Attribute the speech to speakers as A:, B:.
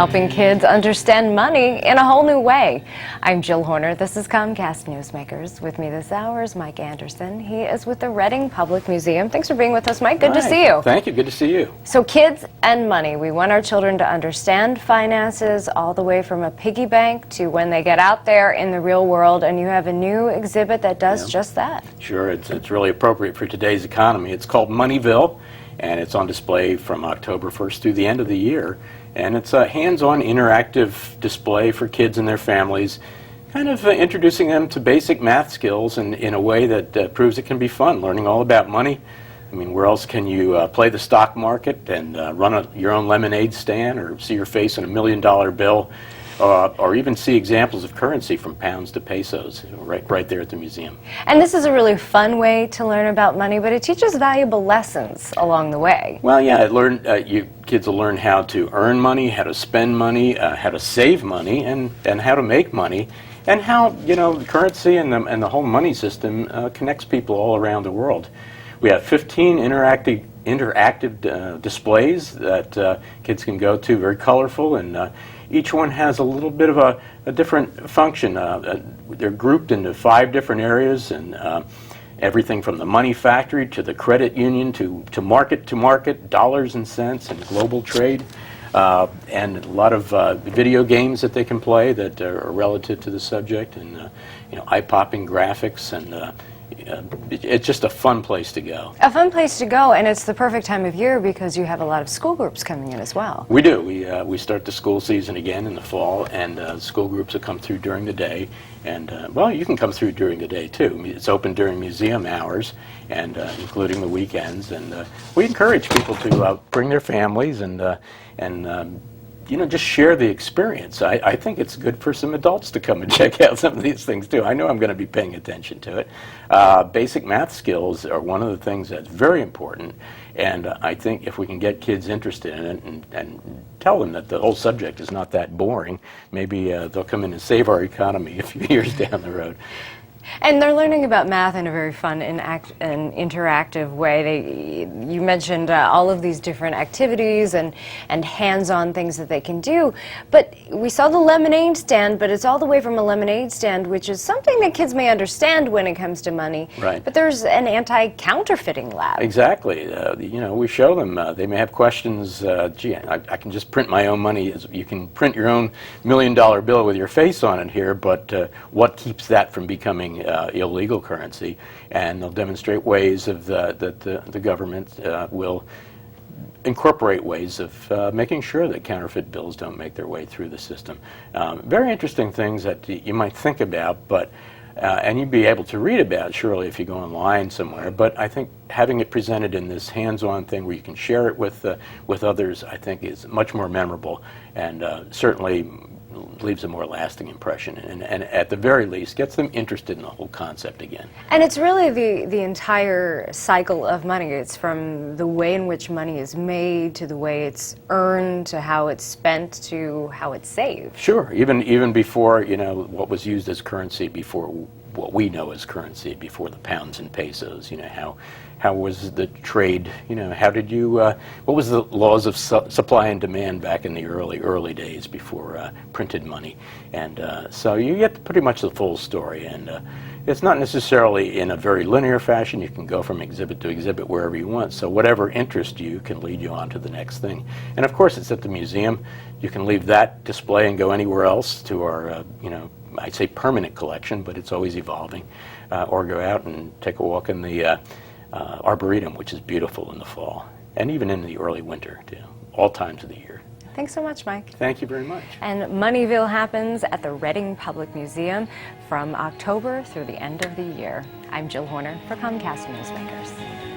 A: helping kids understand money in a whole new way. I'm Jill Horner. This is Comcast Newsmakers. With me this hour is Mike Anderson. He is with the Reading Public Museum. Thanks for being with us, Mike. Good to see you.
B: Thank you. Good to see you.
A: So kids and money. We want our children to understand finances all the way from a piggy bank to when they get out there in the real world, and you have a new exhibit that does just that.
B: Sure. It's really appropriate for today's economy. It's called Moneyville, and it's on display from October 1st through the end of the year. And it's a hands-on interactive display for kids and their families, kind of introducing them to basic math skills in a way that proves it can be fun, learning all about money. I mean, where else can you play the stock market and run your own lemonade stand, or see your face on $1 million bill, or even see examples of currency from pounds to pesos right there at the museum.
A: And this is a really fun way to learn about money, but it teaches valuable lessons along the way.
B: Well, yeah, kids will learn how to earn money, how to spend money, how to save money, and how to make money, and how, the currency and the whole money system connects people all around the world. We have 15 interactive displays that kids can go to, very colorful, and each one has a little bit of a different function. They're grouped into 5 different areas, and everything from the money factory to the credit union to market, dollars and cents, and global trade, and a lot of video games that they can play that are relative to the subject, and eye-popping graphics, and it's just a fun place to go.
A: A fun place to go, and it's the perfect time of year because you have a lot of school groups coming in as well.
B: We do. We start the school season again in the fall, and school groups will come through during the day. And, well, you can come through during the day, too. It's open during museum hours, and including the weekends. And we encourage people to bring their families and just share the experience. I think it's good for some adults to come and check out some of these things, too. I know I'm going to be paying attention to it. Basic math skills are one of the things that's very important, and I think if we can get kids interested in it and tell them that the whole subject is not that boring, maybe they'll come in and save our economy a few years down the road.
A: And they're learning about math in a very fun and interactive way. You mentioned all of these different activities and hands-on things that they can do. But we saw the lemonade stand, but it's all the way from a lemonade stand, which is something that kids may understand when it comes to money.
B: Right.
A: But there's an anti-counterfeiting lab.
B: Exactly. We show them. They may have questions. Gee, I can just print my own money. You can print your own $1 million bill with your face on it here, but what keeps that from becoming illegal currency? And they'll demonstrate ways of that the government will incorporate ways of making sure that counterfeit bills don't make their way through the system. Very interesting things that you might think about, but and you'd be able to read about, surely, if you go online somewhere. But I think having it presented in this hands-on thing where you can share it with others, I think is much more memorable, and certainly leaves a more lasting impression, and at the very least gets them interested in the whole concept again.
A: And it's really the entire cycle of money. It's from the way in which money is made, to the way it's earned, to how it's spent, to how it's saved.
B: Sure, even before what was used as currency, before what we know as currency, before the pounds and pesos. How was the trade? How did you? What was the laws of supply and demand back in the early days before printed money? And so you get pretty much the full story. And it's not necessarily in a very linear fashion. You can go from exhibit to exhibit wherever you want. So whatever interests you can lead you on to the next thing. And of course, it's at the museum. You can leave that display and go anywhere else to our, I'd say permanent collection, but it's always evolving. Or go out and take a walk in the Arboretum, which is beautiful in the fall, and even in the early winter, too. All times of the year.
A: Thanks so much, Mike.
B: Thank you very much.
A: And Moneyville happens at the Reading Public Museum from October through the end of the year. I'm Jill Horner for Comcast Newsmakers.